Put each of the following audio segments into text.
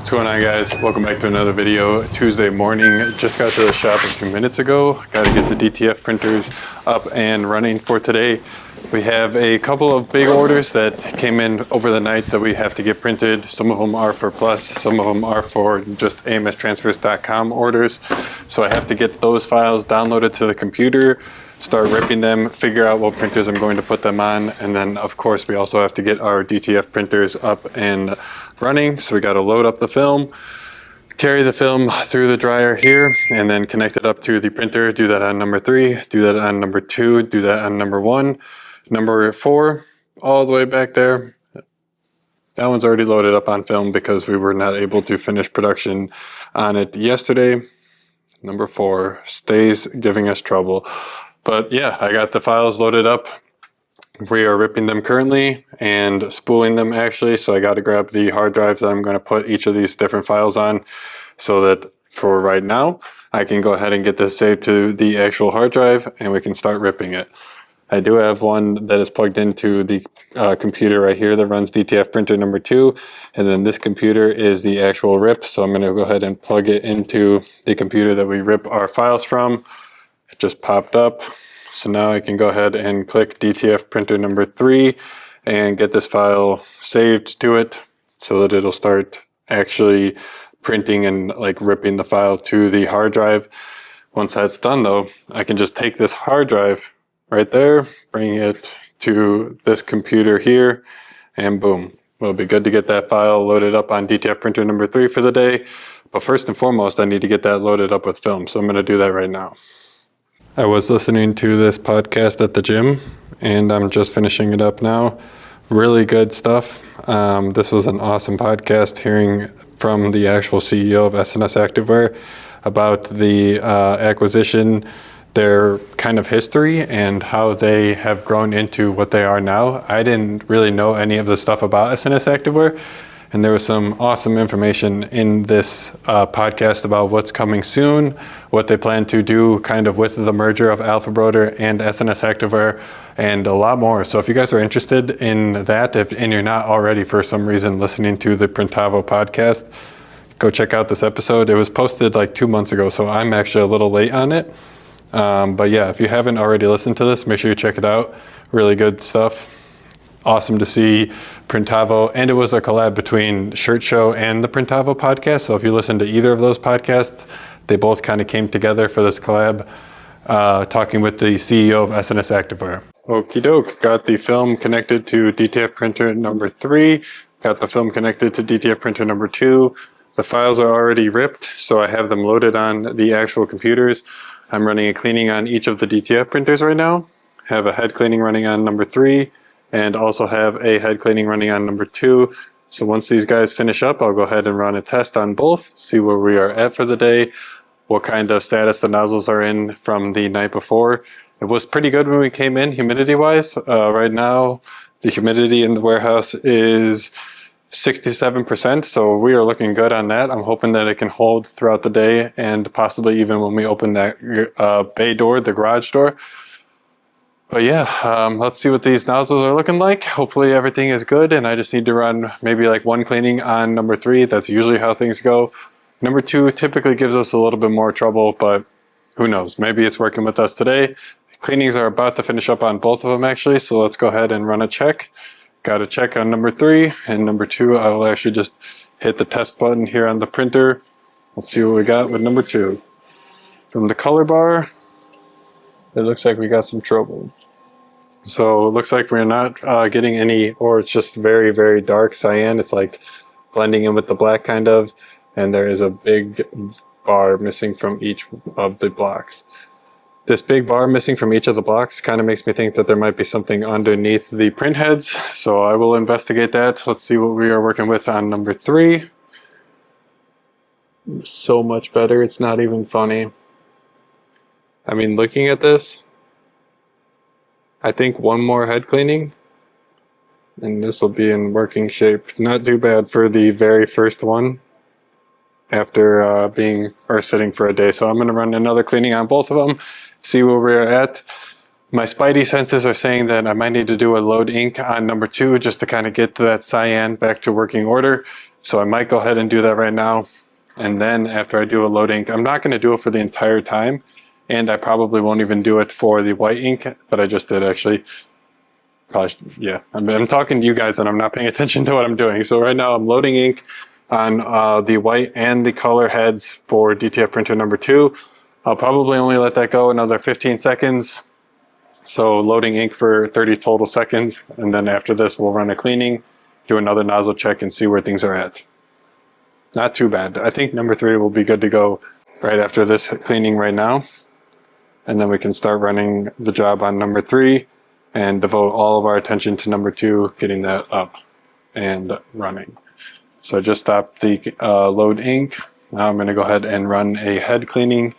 What's going on, guys? Welcome back to another video. Tuesday morning, just got to the shop a few minutes ago. Got to get the DTF printers up and running for today. We have a couple of big orders that came in over the night that we have to get printed. Some of them are for Plus, some of them are for just amstransfers.com orders. So I have to get those files downloaded to the computer, start ripping them, figure out what printers I'm going to put them on, and then of course we also have to get our DTF printers up and running. So we got to load up the film, carry the film through the dryer here, and then connect it up to the printer. Do that on number 3, do that on number 2, do that on number 1, number 4, all the way back there. That one's already loaded up on film because we were not able to finish production on it yesterday. Number 4 stays giving us trouble. But yeah, I got the files loaded up. We are ripping them currently and spooling them actually. So I got to grab the hard drives that I'm going to put each of these different files on, so that for right now, I can go ahead and get this saved to the actual hard drive and we can start ripping it. I do have one that is plugged into the computer right here that runs DTF printer number 2. And then this computer is the actual rip. So I'm going to go ahead and plug it into the computer that we rip our files from. It just popped up. So now I can go ahead and click DTF printer number 3 and get this file saved to it so that it'll start actually printing and like ripping the file to the hard drive. Once that's done though, I can just take this hard drive right there, bring it to this computer here, and boom. We'll be good to get that file loaded up on DTF printer number 3 for the day. But first and foremost, I need to get that loaded up with film. So I'm going to do that right now. I was listening to this podcast at the gym, and I'm just finishing it up now. Really good stuff. This was an awesome podcast, hearing from the actual CEO of SNS Activewear about the acquisition, their kind of history, and how they have grown into what they are now. I didn't really know any of the stuff about SNS Activewear, and there was some awesome information in this podcast about what's coming soon, what they plan to do kind of with the merger of Alpha Broder and SNS Activewear, and a lot more. So if you guys are interested in that, and you're not already for some reason listening to the Printavo podcast, go check out this episode. It was posted like 2 months ago, so I'm actually a little late on it. But yeah, if you haven't already listened to this, make sure you check it out. Really good stuff. Awesome to see Printavo, and it was a collab between Shirt Show and the Printavo podcast. So if you listen to either of those podcasts, they both kind of came together for this collab, talking with the CEO of SNS Activewear. Okie doke, got the film connected to DTF printer number 3, got the film connected to DTF printer number 2. The files are already ripped, so I have them loaded on the actual computers. I'm running a cleaning on each of the DTF printers right now. Have a head cleaning running on number 3, and also have a head cleaning running on number 2. So once these guys finish up, I'll go ahead and run a test on both, see where we are at for the day, what kind of status the nozzles are in from the night before. It was pretty good when we came in humidity-wise. Right now, the humidity in the warehouse is 67%, so we are looking good on that. I'm hoping that it can hold throughout the day, and possibly even when we open that bay door, the garage door. But yeah, let's see what these nozzles are looking like. Hopefully everything is good, and I just need to run maybe like one cleaning on number 3. That's usually how things go. Number 2 typically gives us a little bit more trouble, but who knows? Maybe it's working with us today. Cleanings are about to finish up on both of them actually, so let's go ahead and run a check. Got a check on number 3, and number 2, I will actually just hit the test button here on the printer. Let's see what we got with number 2. From the color bar, it looks like we got some trouble. So it looks like we're not getting any, or it's just very, very dark cyan. It's like blending in with the black kind of, and there is a big bar missing from each of the blocks. This big bar missing from each of the blocks kind of makes me think that there might be something underneath the print heads. So I will investigate that. Let's see what we are working with on number 3. So much better, it's not even funny. I mean, looking at this, I think one more head cleaning and this will be in working shape. Not too bad for the very first one after being or sitting for a day. So I'm going to run another cleaning on both of them, see where we're at. My spidey senses are saying that I might need to do a load ink on number 2 just to kind of get that cyan back to working order. So I might go ahead and do that right now. And then after I do a load ink, I'm not going to do it for the entire time. And I probably won't even do it for the white ink, but I just did actually. Probably, yeah, I'm talking to you guys and I'm not paying attention to what I'm doing. So right now I'm loading ink on the white and the color heads for DTF printer number 2. I'll probably only let that go another 15 seconds. So loading ink for 30 total seconds. And then after this, we'll run a cleaning, do another nozzle check and see where things are at. Not too bad. I think number 3 will be good to go right after this cleaning right now. And then we can start running the job on number 3 and devote all of our attention to number 2, getting that up and running. So I just stopped the load ink. Now I'm going to go ahead and run a head cleaning,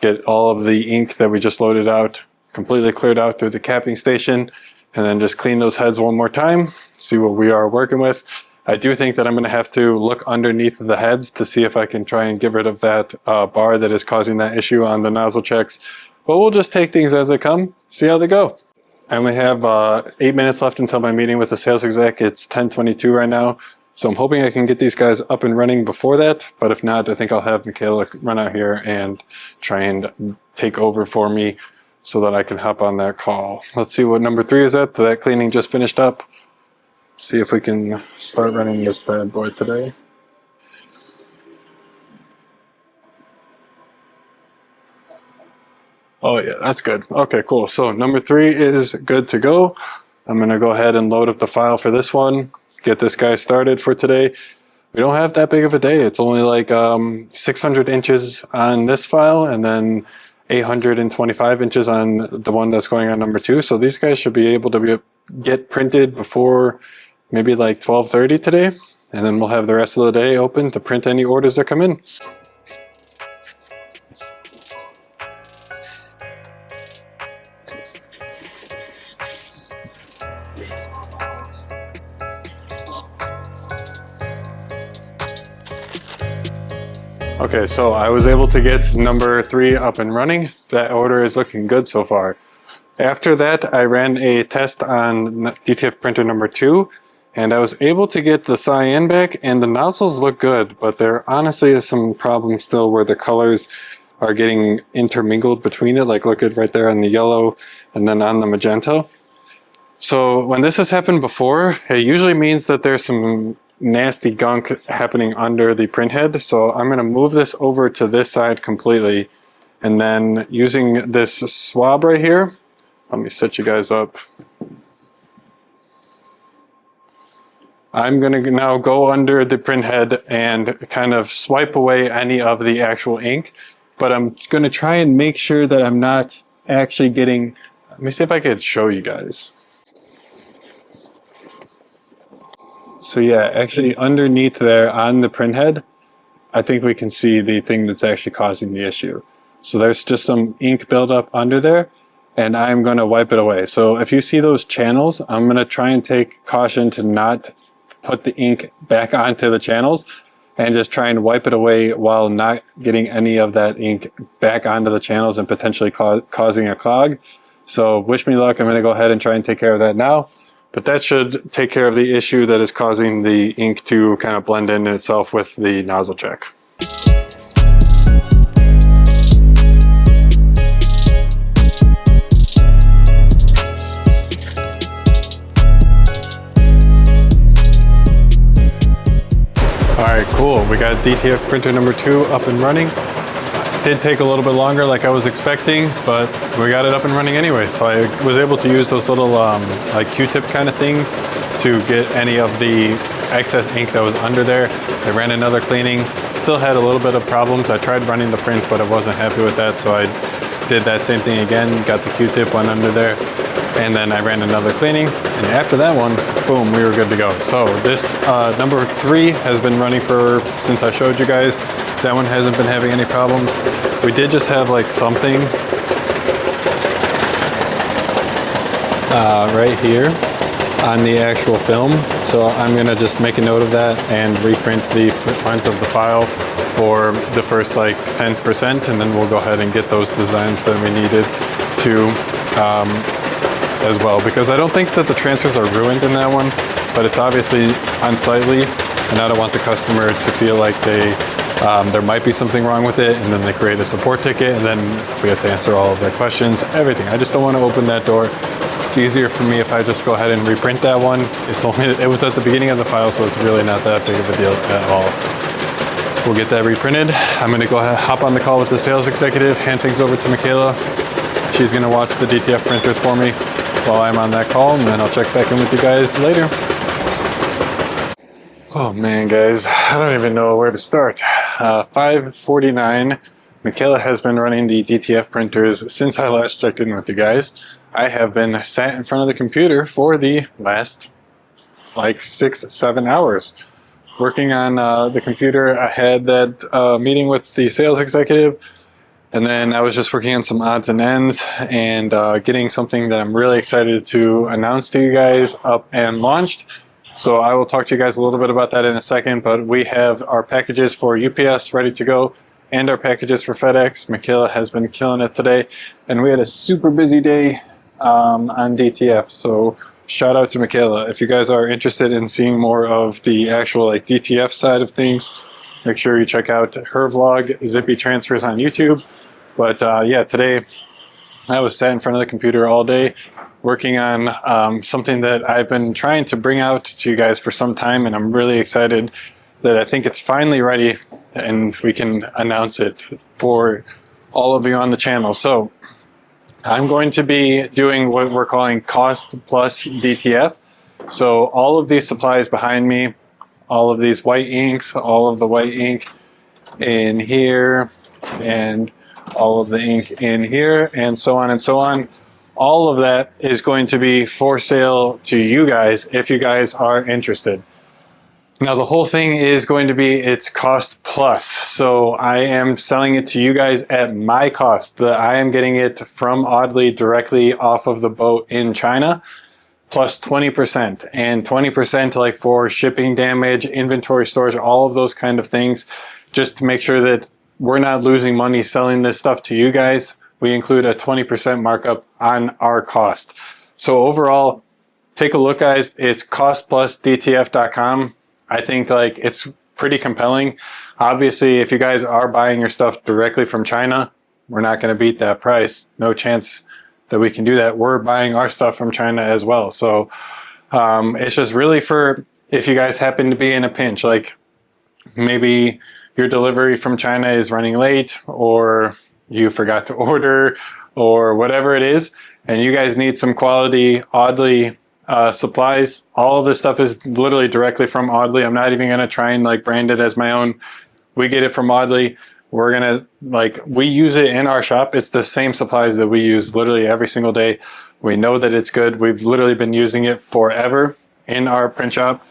get all of the ink that we just loaded out completely cleared out through the capping station, and then just clean those heads one more time, see what we are working with. I do think that I'm going to have to look underneath the heads to see if I can try and get rid of that bar that is causing that issue on the nozzle checks. But we'll just take things as they come, see how they go. I only have 8 minutes left until my meeting with the sales exec. It's 10:22 right now. So I'm hoping I can get these guys up and running before that. But if not, I think I'll have Michaela run out here and try and take over for me so that I can hop on that call. Let's see what number 3 is at. That cleaning just finished up. See if we can start running this bad boy today. Oh yeah, that's good. Okay, cool. So number 3 is good to go. I'm gonna go ahead and load up the file for this one, get this guy started for today. We don't have that big of a day. It's only like 600 inches on this file and then 825 inches on the one that's going on number 2. So these guys should be able to get printed before maybe like 12:30 today. And then we'll have the rest of the day open to print any orders that come in. Okay, so I was able to get number 3 up and running. That order is looking good so far. After that, I ran a test on DTF printer number 2, and I was able to get the cyan back, and the nozzles look good, but there honestly is some problems still where the colors are getting intermingled between it. Like look at right there on the yellow and then on the magenta. So when this has happened before, it usually means that there's some nasty gunk happening under the print head. So I'm going to move this over to this side completely, and then using this swab right here, let me set you guys up. I'm going to now go under the print head and kind of swipe away any of the actual ink, but I'm going to try and make sure that I'm not actually getting, let me see if I could show you guys. So yeah, actually underneath there on the print head, I think we can see the thing that's actually causing the issue. So there's just some ink buildup under there, and I'm going to wipe it away. So if you see those channels, I'm going to try and take caution to not put the ink back onto the channels and just try and wipe it away while not getting any of that ink back onto the channels and potentially causing a clog. So wish me luck. I'm going to go ahead and try and take care of that now. But that should take care of the issue that is causing the ink to kind of blend in itself with the nozzle check. Alright, cool. We got DTF printer number 2 up and running. Did take a little bit longer like I was expecting, but we got it up and running anyway. So I was able to use those little like Q-tip kind of things to get any of the excess ink that was under there. I ran another cleaning, still had a little bit of problems. I tried running the print, but I wasn't happy with that. So I did that same thing again, got the Q-tip one under there, and then I ran another cleaning. And after that one, boom, we were good to go. So this number 3 has been running since I showed you guys. That one hasn't been having any problems. We did just have like something right here on the actual film. So I'm gonna just make a note of that and reprint the front of the file for the first like 10%, and then we'll go ahead and get those designs that we needed to as well, because I don't think that the transfers are ruined in that one, but it's obviously unsightly and I don't want the customer to feel like there might be something wrong with it, and then they create a support ticket, and then we have to answer all of their questions, everything. I just don't want to open that door. It's easier for me if I just go ahead and reprint that one. It was at the beginning of the file, so it's really not that big of a deal at all. We'll get that reprinted. I'm going to go ahead, hop on the call with the sales executive, hand things over to Michaela. She's going to watch the DTF printers for me while I'm on that call, and then I'll check back in with you guys later. Oh man, guys, I don't even know where to start. 5:49. Michaela has been running the DTF printers since I last checked in with you guys. I have been sat in front of the computer for the last like 6-7 hours working on the computer. I had that meeting with the sales executive, and then I was just working on some odds and ends and getting something that I'm really excited to announce to you guys up and launched. So I will talk to you guys a little bit about that in a second, but we have our packages for UPS ready to go and our packages for FedEx. Michaela has been killing it today, and we had a super busy day on DTF. So shout out to Michaela. If you guys are interested in seeing more of the actual like DTF side of things, make sure you check out her vlog, Zippy Transfers on YouTube. But yeah, today I was sat in front of the computer all day working on something that I've been trying to bring out to you guys for some time, and I'm really excited that I think it's finally ready and we can announce it for all of you on the channel. So I'm going to be doing what we're calling Cost Plus DTF. So all of these supplies behind me, all of these white inks, all of the white ink in here, and all of the ink in here, and so on and so on. All of that is going to be for sale to you guys if you guys are interested. Now the whole thing is going to be it's cost plus. So I am selling it to you guys at my cost. I am getting it from Audley directly off of the boat in China, plus 20%, and 20% like for shipping damage, inventory storage, all of those kind of things, just to make sure that we're not losing money selling this stuff to you guys. We include a 20% markup on our cost. So overall, take a look, guys. It's costplusdtf.com. I think like it's pretty compelling. Obviously, if you guys are buying your stuff directly from China, we're not going to beat that price. No chance that we can do that. We're buying our stuff from China as well. So it's just really for if you guys happen to be in a pinch, like maybe your delivery from China is running late, or you forgot to order, or whatever it is, and you guys need some quality Audley supplies. All of this stuff is literally directly from Audley. I'm not even going to try and like brand it as my own. We get it from Audley. We're going to we use it in our shop. It's the same supplies that we use literally every single day. We know that it's good. We've literally been using it forever in our print shop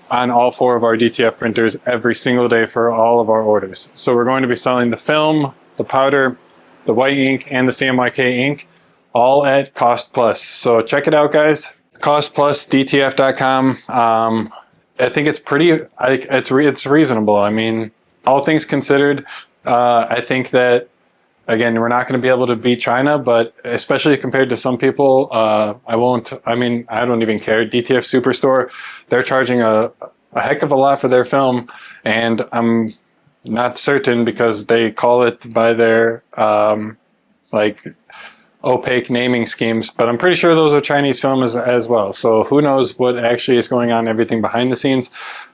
on all 4 of our DTF printers every single day for all of our orders. So we're going to be selling the film, the powder, the white ink, and the CMYK ink, all at Cost Plus. So check it out, guys. CostPlusDTF.com. I think it's it's reasonable. I mean, all things considered, I think that again, we're not going to be able to beat China, but especially compared to some people, I don't even care. DTF Superstore, they're charging a heck of a lot for their film, and I'm not certain because they call it by their opaque naming schemes, but I'm pretty sure those are Chinese films as well. So who knows what actually is going on, everything behind the scenes,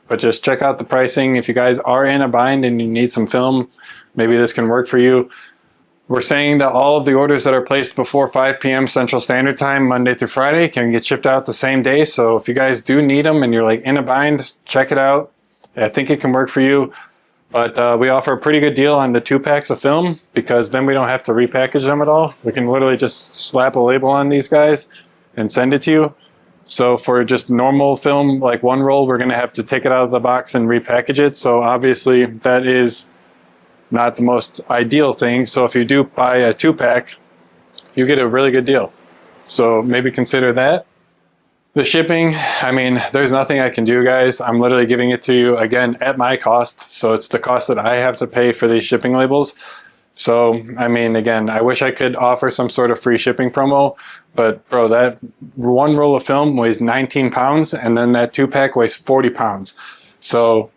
but just check out the pricing. If you guys are in a bind and you need some film, maybe this can work for you. We're saying that all of the orders that are placed before 5 p.m. Central Standard Time, Monday through Friday, can get shipped out the same day. So if you guys do need them and you're like in a bind, check it out. I think it can work for you. But we offer a pretty good deal on the 2 packs of film, because then we don't have to repackage them at all. We can literally just slap a label on these guys and send it to you. So for just normal film, like 1 roll, we're going to have to take it out of the box and repackage it. So obviously that is not the most ideal thing. So if you do buy a 2-pack, you get a really good deal. So maybe consider that. The shipping, I mean, there's nothing I can do, guys. I'm literally giving it to you, again, at my cost. So it's the cost that I have to pay for these shipping labels. So, I mean, again, I wish I could offer some sort of free shipping promo, but bro, that 1 roll of film weighs 19 pounds, and then that 2-pack weighs 40 pounds. So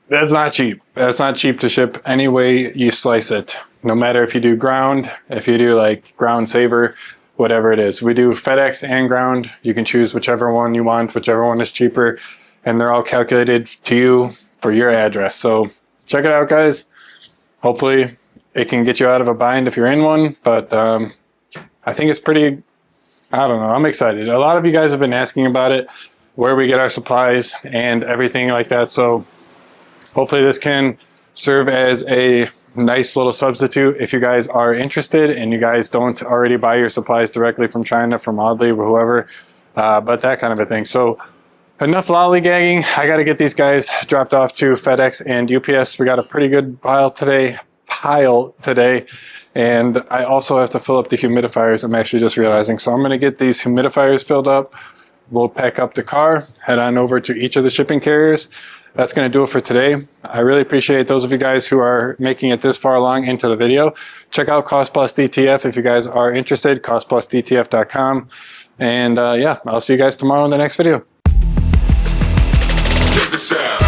that's not cheap. That's not cheap to ship any way you slice it. No matter if you do ground, if you do like ground saver, whatever it is. We do FedEx and ground. You can choose whichever one you want, whichever one is cheaper, and they're all calculated to you for your address. So check it out, guys. Hopefully it can get you out of a bind if you're in one, but I think it's pretty, I don't know, I'm excited. A lot of you guys have been asking about it, where we get our supplies and everything like that. So hopefully this can serve as a nice little substitute if you guys are interested and you guys don't already buy your supplies directly from China, from Audley or whoever, but that kind of a thing. So enough lollygagging. I got to get these guys dropped off to FedEx and UPS. We got a pretty good pile today, and I also have to fill up the humidifiers. I'm actually just realizing. So I'm going to get these humidifiers filled up. We'll pack up the car, head on over to each of the shipping carriers. That's going to do it for today. I really appreciate those of you guys who are making it this far along into the video. Check out Cost Plus DTF if you guys are interested, costplusdtf.com. And yeah, I'll see you guys tomorrow in the next video. Check this out.